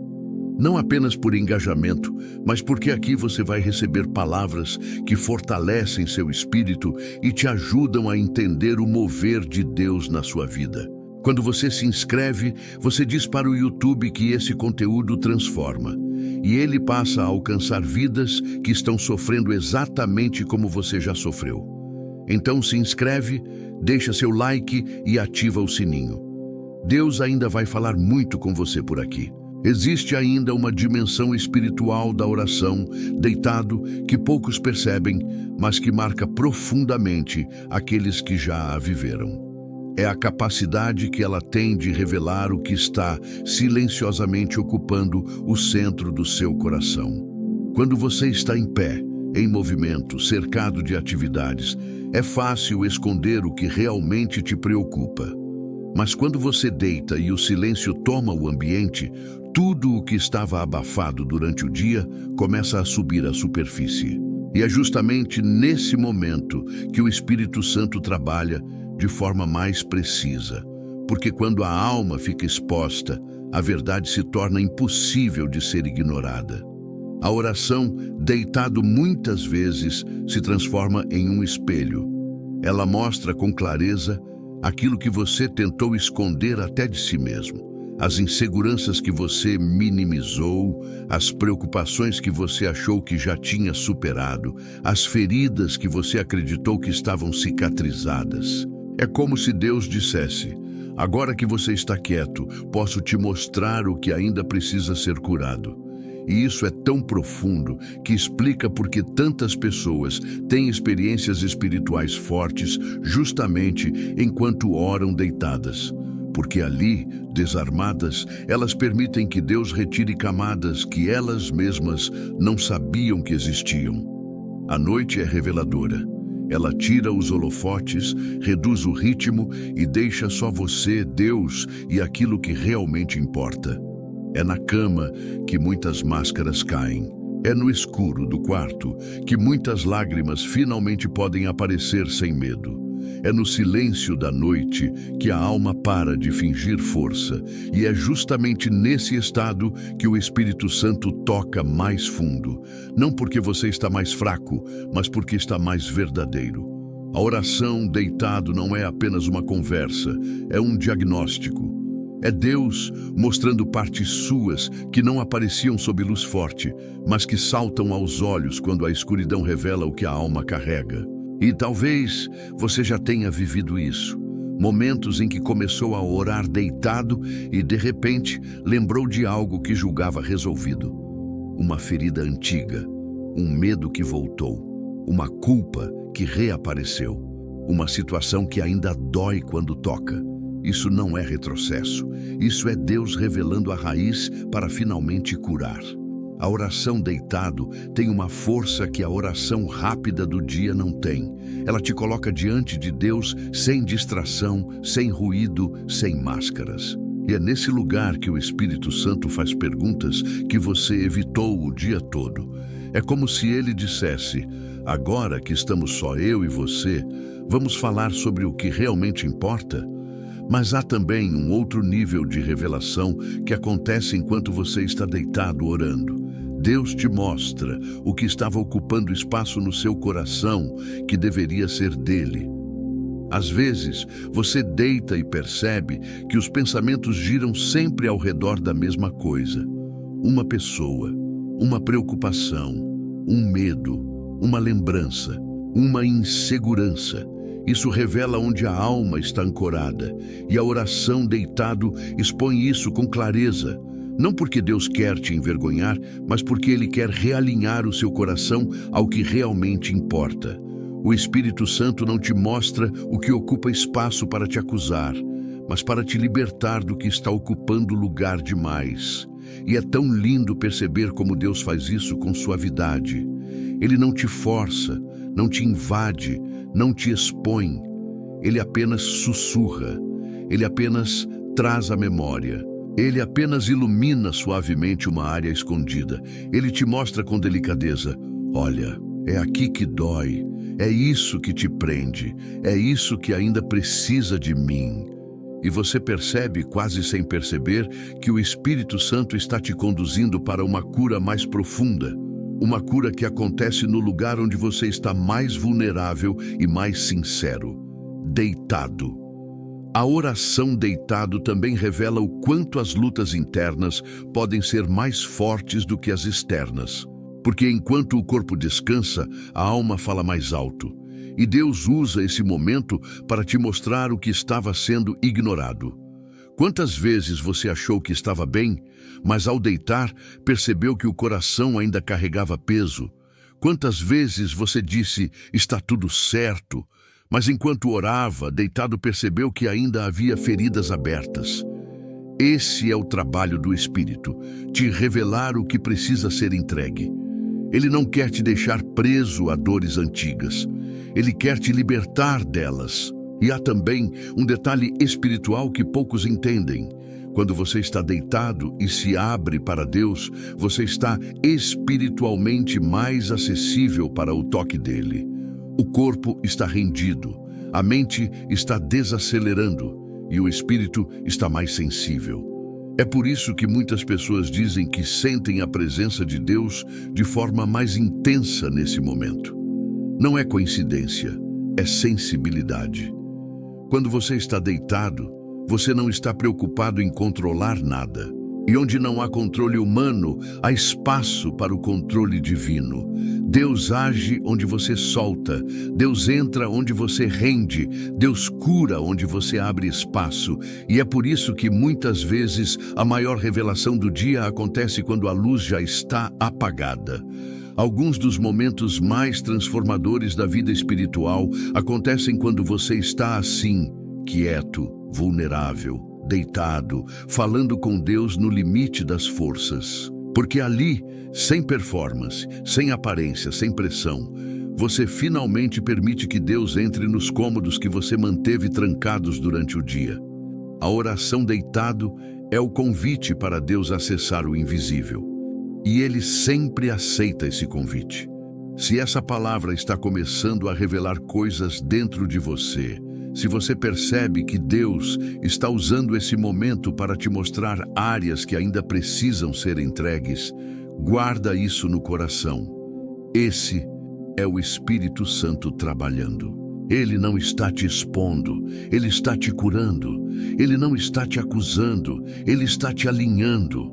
Não apenas por engajamento, mas porque aqui você vai receber palavras que fortalecem seu espírito e te ajudam a entender o mover de Deus na sua vida. Quando você se inscreve, você diz para o YouTube que esse conteúdo transforma. E ele passa a alcançar vidas que estão sofrendo exatamente como você já sofreu. Então se inscreve, deixa seu like e ativa o sininho. Deus ainda vai falar muito com você por aqui. Existe ainda uma dimensão espiritual da oração, deitado, que poucos percebem, mas que marca profundamente aqueles que já a viveram. É a capacidade que ela tem de revelar o que está silenciosamente ocupando o centro do seu coração. Quando você está em pé, em movimento, cercado de atividades, é fácil esconder o que realmente te preocupa. Mas quando você deita e o silêncio toma o ambiente, tudo o que estava abafado durante o dia começa a subir à superfície. E é justamente nesse momento que o Espírito Santo trabalha de forma mais precisa. Porque quando a alma fica exposta, a verdade se torna impossível de ser ignorada. A oração, deitado muitas vezes, se transforma em um espelho. Ela mostra com clareza aquilo que você tentou esconder até de si mesmo. As inseguranças que você minimizou, as preocupações que você achou que já tinha superado, as feridas que você acreditou que estavam cicatrizadas. É como se Deus dissesse: agora que você está quieto, posso te mostrar o que ainda precisa ser curado. E isso é tão profundo que explica por que tantas pessoas têm experiências espirituais fortes justamente enquanto oram deitadas. Porque ali, desarmadas, elas permitem que Deus retire camadas que elas mesmas não sabiam que existiam. A noite é reveladora. Ela tira os holofotes, reduz o ritmo e deixa só você, Deus e aquilo que realmente importa. É na cama que muitas máscaras caem. É no escuro do quarto que muitas lágrimas finalmente podem aparecer sem medo. É no silêncio da noite que a alma para de fingir força. E é justamente nesse estado que o Espírito Santo toca mais fundo. Não porque você está mais fraco, mas porque está mais verdadeiro. A oração deitado não é apenas uma conversa, é um diagnóstico. É Deus mostrando partes suas que não apareciam sob luz forte, mas que saltam aos olhos quando a escuridão revela o que a alma carrega. E talvez você já tenha vivido isso. Momentos em que começou a orar deitado e, de repente, lembrou de algo que julgava resolvido. Uma ferida antiga, um medo que voltou, uma culpa que reapareceu, uma situação que ainda dói quando toca. Isso não é retrocesso, isso é Deus revelando a raiz para finalmente curar. A oração deitado tem uma força que a oração rápida do dia não tem. Ela te coloca diante de Deus sem distração, sem ruído, sem máscaras. E é nesse lugar que o Espírito Santo faz perguntas que você evitou o dia todo. É como se ele dissesse: agora que estamos só eu e você, vamos falar sobre o que realmente importa? Mas há também um outro nível de revelação que acontece enquanto você está deitado orando. Deus te mostra o que estava ocupando espaço no seu coração que deveria ser dele. Às vezes, você deita e percebe que os pensamentos giram sempre ao redor da mesma coisa. Uma pessoa, uma preocupação, um medo, uma lembrança, uma insegurança. Isso revela onde a alma está ancorada, e a oração deitado expõe isso com clareza. Não porque Deus quer te envergonhar, mas porque Ele quer realinhar o seu coração ao que realmente importa. O Espírito Santo não te mostra o que ocupa espaço para te acusar, mas para te libertar do que está ocupando lugar demais. E é tão lindo perceber como Deus faz isso com suavidade. Ele não te força, não te invade, não te expõe. Ele apenas sussurra. Ele apenas traz a memória. Ele apenas ilumina suavemente uma área escondida. Ele te mostra com delicadeza: olha, é aqui que dói. É isso que te prende. É isso que ainda precisa de mim. E você percebe, quase sem perceber, que o Espírito Santo está te conduzindo para uma cura mais profunda. Uma cura que acontece no lugar onde você está mais vulnerável e mais sincero. Deitado. A oração deitado também revela o quanto as lutas internas podem ser mais fortes do que as externas. Porque enquanto o corpo descansa, a alma fala mais alto. e Deus usa esse momento para te mostrar o que estava sendo ignorado. Quantas vezes você achou que estava bem, mas ao deitar percebeu que o coração ainda carregava peso? Quantas vezes você disse, está tudo certo, mas enquanto orava, deitado percebeu que ainda havia feridas abertas? Esse é o trabalho do Espírito, te revelar o que precisa ser entregue. Ele não quer te deixar preso a dores antigas. Ele quer te libertar delas. E há também um detalhe espiritual que poucos entendem. Quando você está deitado e se abre para Deus, você está espiritualmente mais acessível para o toque dele. O corpo está rendido, a mente está desacelerando e o espírito está mais sensível. É por isso que muitas pessoas dizem que sentem a presença de Deus de forma mais intensa nesse momento. Não é coincidência, é sensibilidade. Quando você está deitado, você não está preocupado em controlar nada. E onde não há controle humano, há espaço para o controle divino. Deus age onde você solta, Deus entra onde você rende, Deus cura onde você abre espaço. E é por isso que muitas vezes a maior revelação do dia acontece quando a luz já está apagada. Alguns dos momentos mais transformadores da vida espiritual acontecem quando você está assim, quieto, vulnerável, deitado, falando com Deus no limite das forças. Porque ali, sem performance, sem aparência, sem pressão, você finalmente permite que Deus entre nos cômodos que você manteve trancados durante o dia. A oração deitado é o convite para Deus acessar o invisível. E Ele sempre aceita esse convite. Se essa palavra está começando a revelar coisas dentro de você, se você percebe que Deus está usando esse momento para te mostrar áreas que ainda precisam ser entregues, guarda isso no coração. Esse é o Espírito Santo trabalhando. Ele não está te expondo, Ele está te curando. Ele não está te acusando, Ele está te alinhando.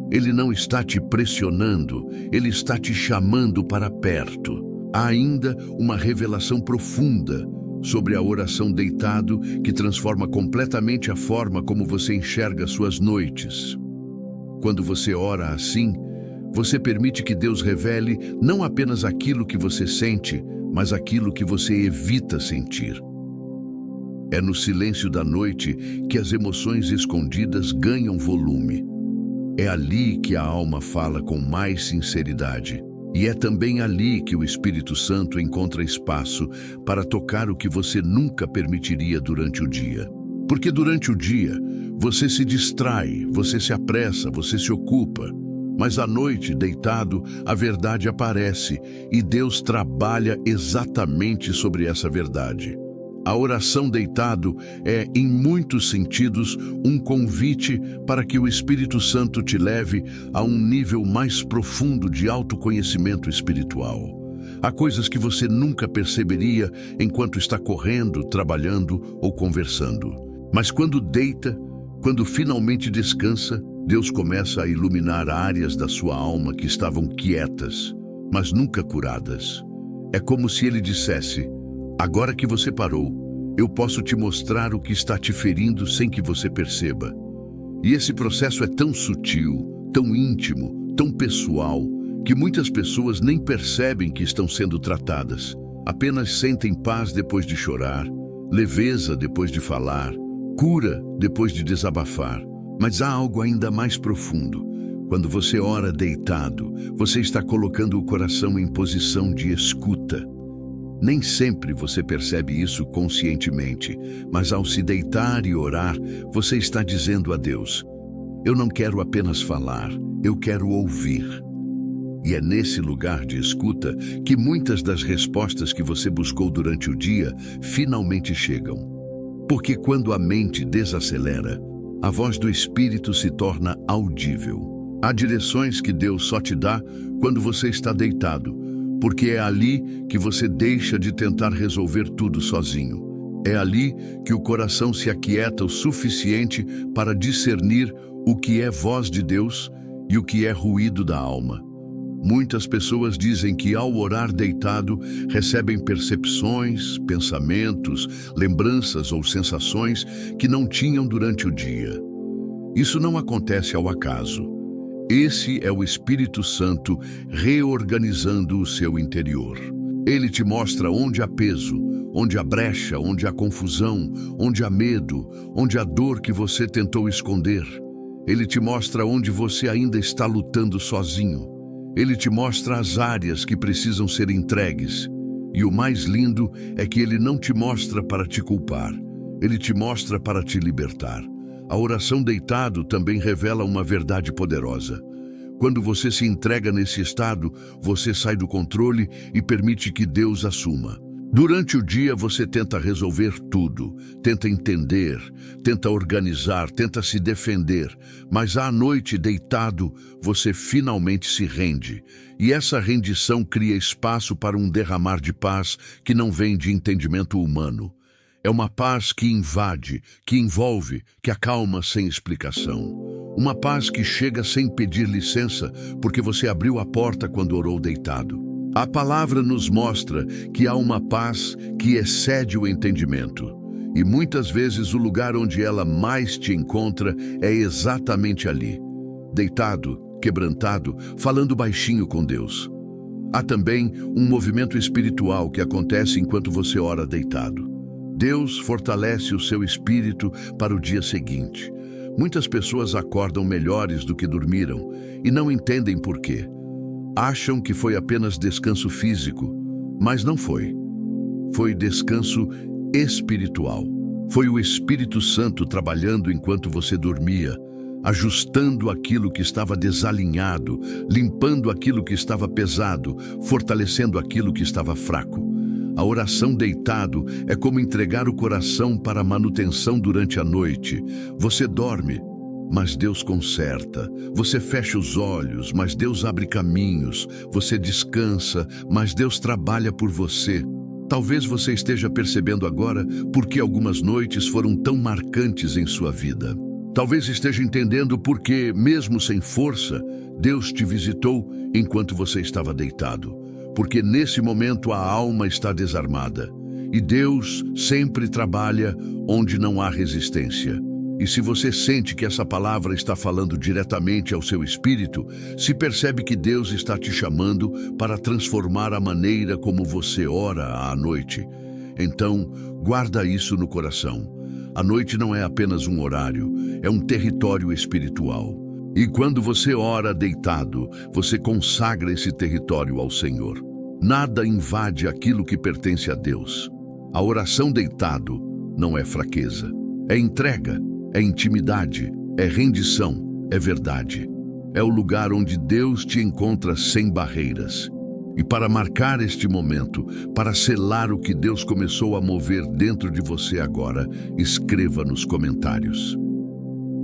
Ele não está te pressionando, Ele está te chamando para perto. Há ainda uma revelação profunda sobre a oração deitado que transforma completamente a forma como você enxerga suas noites. Quando você ora assim, você permite que Deus revele não apenas aquilo que você sente, mas aquilo que você evita sentir. É no silêncio da noite que as emoções escondidas ganham volume. É ali que a alma fala com mais sinceridade. E é também ali que o Espírito Santo encontra espaço para tocar o que você nunca permitiria durante o dia. Porque durante o dia, você se distrai, você se apressa, você se ocupa. Mas à noite, deitado, a verdade aparece e Deus trabalha exatamente sobre essa verdade. A oração deitado é, em muitos sentidos, um convite para que o Espírito Santo te leve a um nível mais profundo de autoconhecimento espiritual. Há coisas que você nunca perceberia enquanto está correndo, trabalhando ou conversando. Mas quando deita, quando finalmente descansa, Deus começa a iluminar áreas da sua alma que estavam quietas, mas nunca curadas. É como se Ele dissesse: agora que você parou, eu posso te mostrar o que está te ferindo sem que você perceba. E esse processo é tão sutil, tão íntimo, tão pessoal, que muitas pessoas nem percebem que estão sendo tratadas. Apenas sentem paz depois de chorar, leveza depois de falar, cura depois de desabafar. Mas há algo ainda mais profundo. Quando você ora deitado, você está colocando o coração em posição de escuta. Nem sempre você percebe isso conscientemente, mas ao se deitar e orar, você está dizendo a Deus: eu não quero apenas falar, eu quero ouvir. E é nesse lugar de escuta que muitas das respostas que você buscou durante o dia finalmente chegam. Porque quando a mente desacelera, a voz do Espírito se torna audível. Há direções que Deus só te dá quando você está deitado, porque é ali que você deixa de tentar resolver tudo sozinho. É ali que o coração se aquieta o suficiente para discernir o que é voz de Deus e o que é ruído da alma. Muitas pessoas dizem que ao orar deitado, recebem percepções, pensamentos, lembranças ou sensações que não tinham durante o dia. Isso não acontece ao acaso. Esse é o Espírito Santo reorganizando o seu interior. Ele te mostra onde há peso, onde há brecha, onde há confusão, onde há medo, onde há dor que você tentou esconder. Ele te mostra onde você ainda está lutando sozinho. Ele te mostra as áreas que precisam ser entregues. E o mais lindo é que ele não te mostra para te culpar. Ele te mostra para te libertar. A oração deitado também revela uma verdade poderosa. Quando você se entrega nesse estado, você sai do controle e permite que Deus assuma. Durante o dia você tenta resolver tudo, tenta entender, tenta organizar, tenta se defender, mas à noite deitado você finalmente se rende. E essa rendição cria espaço para um derramar de paz que não vem de entendimento humano. É uma paz que invade, que envolve, que acalma sem explicação. Uma paz que chega sem pedir licença, porque você abriu a porta quando orou deitado. A palavra nos mostra que há uma paz que excede o entendimento. E muitas vezes o lugar onde ela mais te encontra é exatamente ali. Deitado, quebrantado, falando baixinho com Deus. Há também um movimento espiritual que acontece enquanto você ora deitado. Deus fortalece o seu espírito para o dia seguinte. Muitas pessoas acordam melhores do que dormiram e não entendem por quê. Acham que foi apenas descanso físico, mas não foi. Foi descanso espiritual. Foi o Espírito Santo trabalhando enquanto você dormia, ajustando aquilo que estava desalinhado, limpando aquilo que estava pesado, fortalecendo aquilo que estava fraco. A oração deitado é como entregar o coração para a manutenção durante a noite. Você dorme, mas Deus conserta. Você fecha os olhos, mas Deus abre caminhos. Você descansa, mas Deus trabalha por você. Talvez você esteja percebendo agora por que algumas noites foram tão marcantes em sua vida. Talvez esteja entendendo por que, mesmo sem força, Deus te visitou enquanto você estava deitado. Porque nesse momento a alma está desarmada. E Deus sempre trabalha onde não há resistência. E se você sente que essa palavra está falando diretamente ao seu espírito, se percebe que Deus está te chamando para transformar a maneira como você ora à noite. Então, guarda isso no coração. A noite não é apenas um horário, é um território espiritual. E quando você ora deitado, você consagra esse território ao Senhor. Nada invade aquilo que pertence a Deus. A oração deitado não é fraqueza, é entrega. É intimidade, é rendição, é verdade. É o lugar onde Deus te encontra sem barreiras. E para marcar este momento, para selar o que Deus começou a mover dentro de você agora, escreva nos comentários: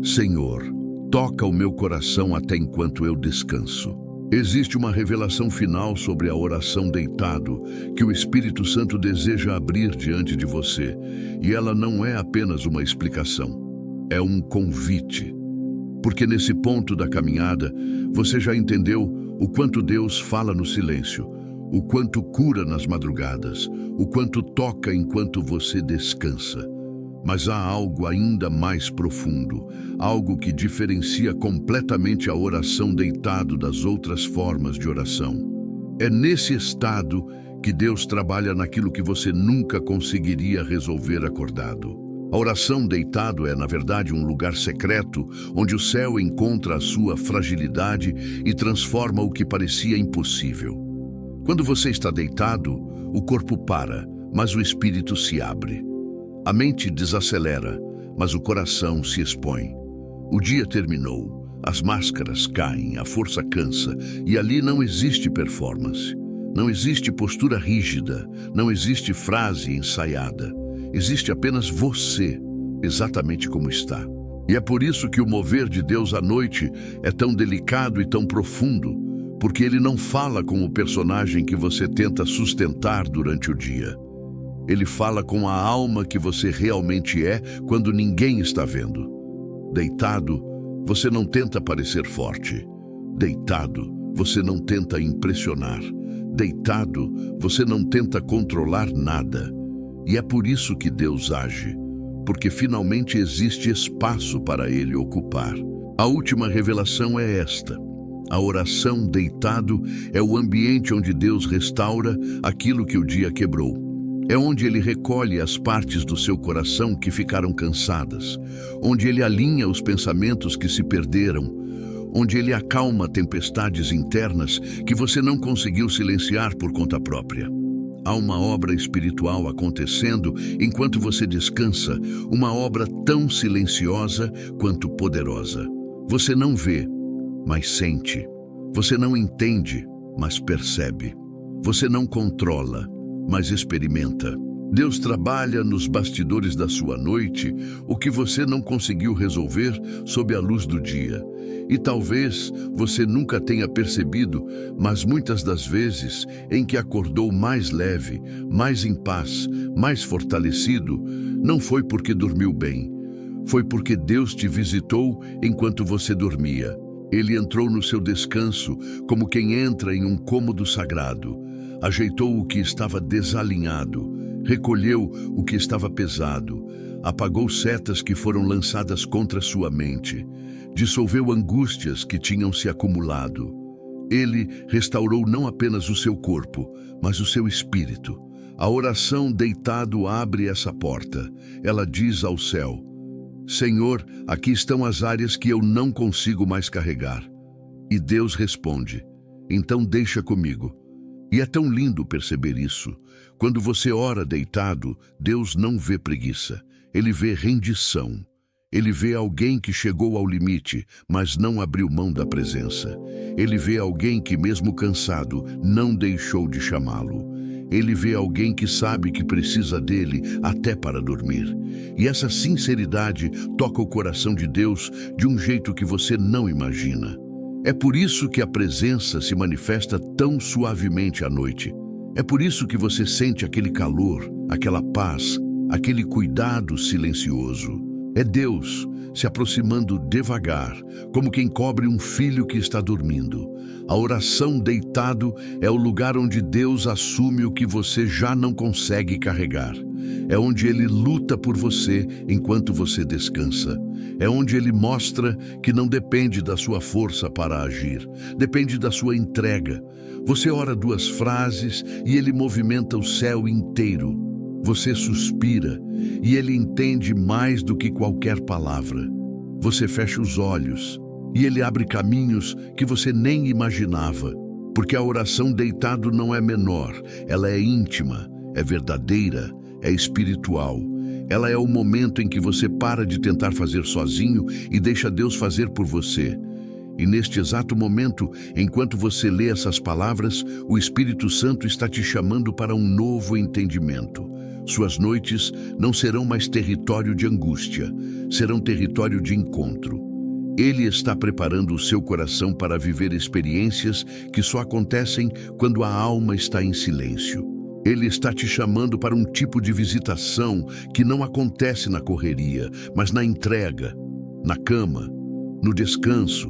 Senhor, toca o meu coração até enquanto eu descanso. Existe uma revelação final sobre a oração deitado que o Espírito Santo deseja abrir diante de você. E ela não é apenas uma explicação. É um convite, porque nesse ponto da caminhada, você já entendeu o quanto Deus fala no silêncio, o quanto cura nas madrugadas, o quanto toca enquanto você descansa. Mas há algo ainda mais profundo, algo que diferencia completamente a oração deitado das outras formas de oração. É nesse estado que Deus trabalha naquilo que você nunca conseguiria resolver acordado. A oração deitado é, na verdade, um lugar secreto onde o céu encontra a sua fragilidade e transforma o que parecia impossível. Quando você está deitado, o corpo para, mas o espírito se abre. A mente desacelera, mas o coração se expõe. O dia terminou, as máscaras caem, a força cansa, e ali não existe performance. Não existe postura rígida, não existe frase ensaiada. Existe apenas você, exatamente como está. E é por isso que o mover de Deus à noite é tão delicado e tão profundo, porque ele não fala com o personagem que você tenta sustentar durante o dia. Ele fala com a alma que você realmente é quando ninguém está vendo. Deitado, você não tenta parecer forte. Deitado, você não tenta impressionar. Deitado, você não tenta controlar nada. E é por isso que Deus age, porque finalmente existe espaço para Ele ocupar. A última revelação é esta. A oração deitado é o ambiente onde Deus restaura aquilo que o dia quebrou. É onde Ele recolhe as partes do seu coração que ficaram cansadas, onde Ele alinha os pensamentos que se perderam, onde Ele acalma tempestades internas que você não conseguiu silenciar por conta própria. Há uma obra espiritual acontecendo enquanto você descansa, uma obra tão silenciosa quanto poderosa. Você não vê, mas sente. Você não entende, mas percebe. Você não controla, mas experimenta. Deus trabalha nos bastidores da sua noite o que você não conseguiu resolver sob a luz do dia. E talvez você nunca tenha percebido, mas muitas das vezes em que acordou mais leve, mais em paz, mais fortalecido, não foi porque dormiu bem. Foi porque Deus te visitou enquanto você dormia. Ele entrou no seu descanso como quem entra em um cômodo sagrado. Ajeitou o que estava desalinhado, recolheu o que estava pesado, apagou setas que foram lançadas contra sua mente, dissolveu angústias que tinham se acumulado. Ele restaurou não apenas o seu corpo, mas o seu espírito. A oração deitado abre essa porta. Ela diz ao céu: Senhor, aqui estão as áreas que eu não consigo mais carregar. E Deus responde: então deixa comigo. E é tão lindo perceber isso. Quando você ora deitado, Deus não vê preguiça. Ele vê rendição. Ele vê alguém que chegou ao limite, mas não abriu mão da presença. Ele vê alguém que, mesmo cansado, não deixou de chamá-lo. Ele vê alguém que sabe que precisa dele até para dormir. E essa sinceridade toca o coração de Deus de um jeito que você não imagina. É por isso que a presença se manifesta tão suavemente à noite. É por isso que você sente aquele calor, aquela paz, aquele cuidado silencioso. É Deus se aproximando devagar, como quem cobre um filho que está dormindo. A oração deitado é o lugar onde Deus assume o que você já não consegue carregar. É onde Ele luta por você enquanto você descansa. É onde Ele mostra que não depende da sua força para agir, depende da sua entrega. Você ora 2 frases e Ele movimenta o céu inteiro. Você suspira e Ele entende mais do que qualquer palavra. Você fecha os olhos e Ele abre caminhos que você nem imaginava. Porque a oração deitado não é menor, ela é íntima, é verdadeira, é espiritual. Ela é o momento em que você para de tentar fazer sozinho e deixa Deus fazer por você. E neste exato momento, enquanto você lê essas palavras, o Espírito Santo está te chamando para um novo entendimento. Suas noites não serão mais território de angústia, serão território de encontro. Ele está preparando o seu coração para viver experiências que só acontecem quando a alma está em silêncio. Ele está te chamando para um tipo de visitação que não acontece na correria, mas na entrega, na cama, no descanso,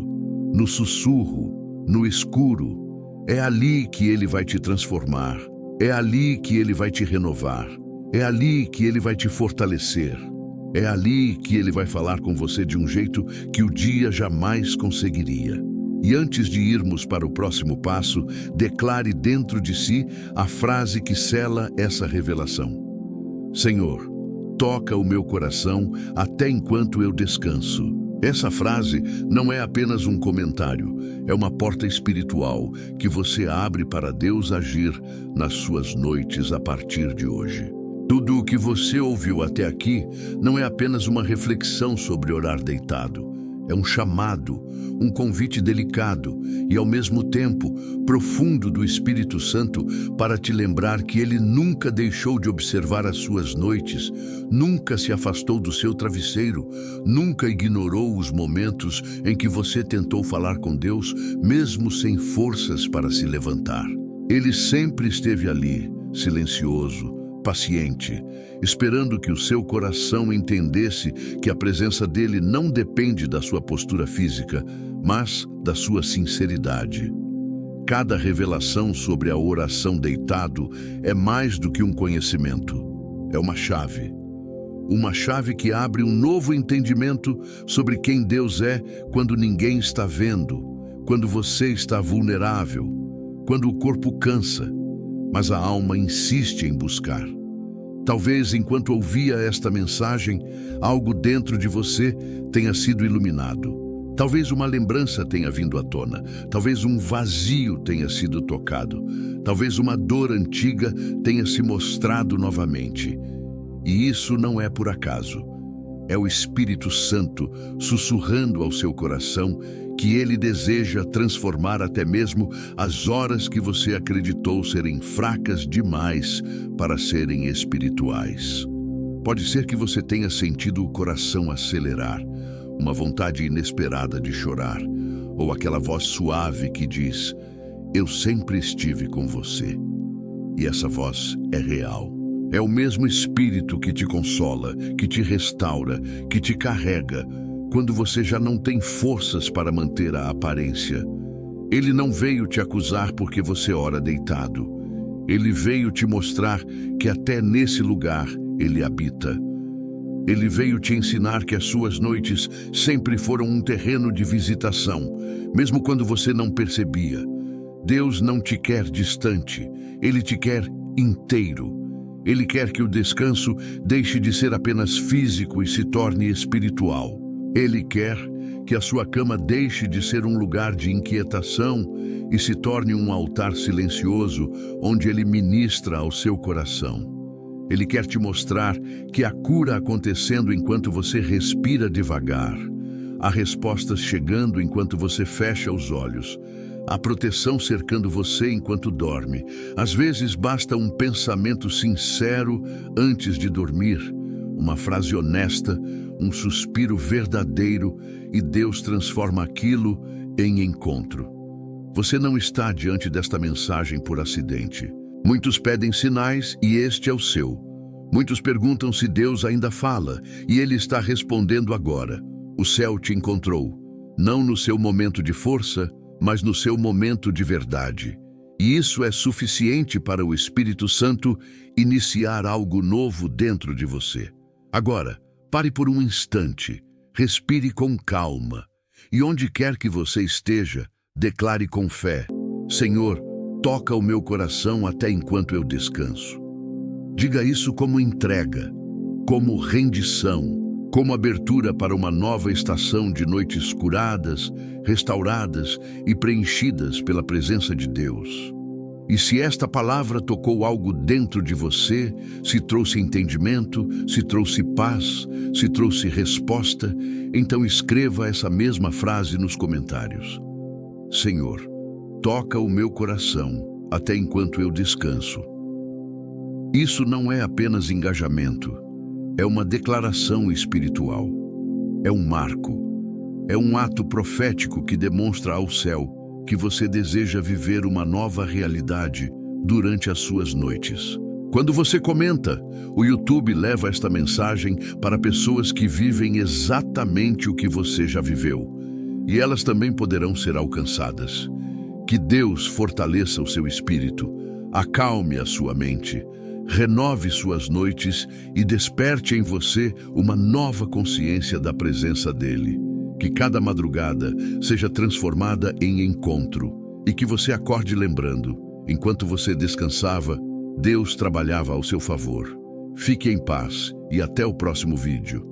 no sussurro, no escuro. É ali que Ele vai te transformar. É ali que Ele vai te renovar. É ali que Ele vai te fortalecer. É ali que Ele vai falar com você de um jeito que o dia jamais conseguiria. E antes de irmos para o próximo passo, declare dentro de si a frase que sela essa revelação. Senhor, toca o meu coração até enquanto eu descanso. Essa frase não é apenas um comentário, é uma porta espiritual que você abre para Deus agir nas suas noites a partir de hoje. Tudo o que você ouviu até aqui não é apenas uma reflexão sobre orar deitado. É um chamado, um convite delicado e, ao mesmo tempo, profundo do Espírito Santo para te lembrar que Ele nunca deixou de observar as suas noites, nunca se afastou do seu travesseiro, nunca ignorou os momentos em que você tentou falar com Deus, mesmo sem forças para se levantar. Ele sempre esteve ali, silencioso, paciente, esperando que o seu coração entendesse que a presença dele não depende da sua postura física, mas da sua sinceridade. Cada revelação sobre a oração deitado é mais do que um conhecimento. É uma chave. Uma chave que abre um novo entendimento sobre quem Deus é quando ninguém está vendo, quando você está vulnerável, quando o corpo cansa, mas a alma insiste em buscar. Talvez, enquanto ouvia esta mensagem, algo dentro de você tenha sido iluminado. Talvez uma lembrança tenha vindo à tona. Talvez um vazio tenha sido tocado. Talvez uma dor antiga tenha se mostrado novamente. E isso não é por acaso. É o Espírito Santo sussurrando ao seu coração que ele deseja transformar até mesmo as horas que você acreditou serem fracas demais para serem espirituais. Pode ser que você tenha sentido o coração acelerar, uma vontade inesperada de chorar, ou aquela voz suave que diz: "Eu sempre estive com você." E essa voz é real. É o mesmo Espírito que te consola, que te restaura, que te carrega, quando você já não tem forças para manter a aparência. Ele não veio te acusar porque você ora deitado. Ele veio te mostrar que até nesse lugar ele habita. Ele veio te ensinar que as suas noites sempre foram um terreno de visitação, mesmo quando você não percebia. Deus não te quer distante, Ele te quer inteiro. Ele quer que o descanso deixe de ser apenas físico e se torne espiritual. Ele quer que a sua cama deixe de ser um lugar de inquietação e se torne um altar silencioso onde Ele ministra ao seu coração. Ele quer te mostrar que há cura acontecendo enquanto você respira devagar. Há respostas chegando enquanto você fecha os olhos. Há proteção cercando você enquanto dorme. Às vezes basta um pensamento sincero antes de dormir, uma frase honesta, um suspiro verdadeiro, e Deus transforma aquilo em encontro. Você não está diante desta mensagem por acidente. Muitos pedem sinais e este é o seu. Muitos perguntam se Deus ainda fala e Ele está respondendo agora. O céu te encontrou, não no seu momento de força, mas no seu momento de verdade. E isso é suficiente para o Espírito Santo iniciar algo novo dentro de você. Agora, pare por um instante, respire com calma, e onde quer que você esteja, declare com fé: "Senhor, toca o meu coração até enquanto eu descanso." Diga isso como entrega, como rendição, como abertura para uma nova estação de noites curadas, restauradas e preenchidas pela presença de Deus. E se esta palavra tocou algo dentro de você, se trouxe entendimento, se trouxe paz, se trouxe resposta, então escreva essa mesma frase nos comentários. "Senhor, toca o meu coração até enquanto eu descanso." Isso não é apenas engajamento. É uma declaração espiritual. É um marco. É um ato profético que demonstra ao céu que você deseja viver uma nova realidade durante as suas noites. Quando você comenta, o YouTube leva esta mensagem para pessoas que vivem exatamente o que você já viveu, e elas também poderão ser alcançadas. Que Deus fortaleça o seu espírito, acalme a sua mente, renove suas noites e desperte em você uma nova consciência da presença dele. Que cada madrugada seja transformada em encontro e que você acorde lembrando, enquanto você descansava, Deus trabalhava ao seu favor. Fique em paz e até o próximo vídeo.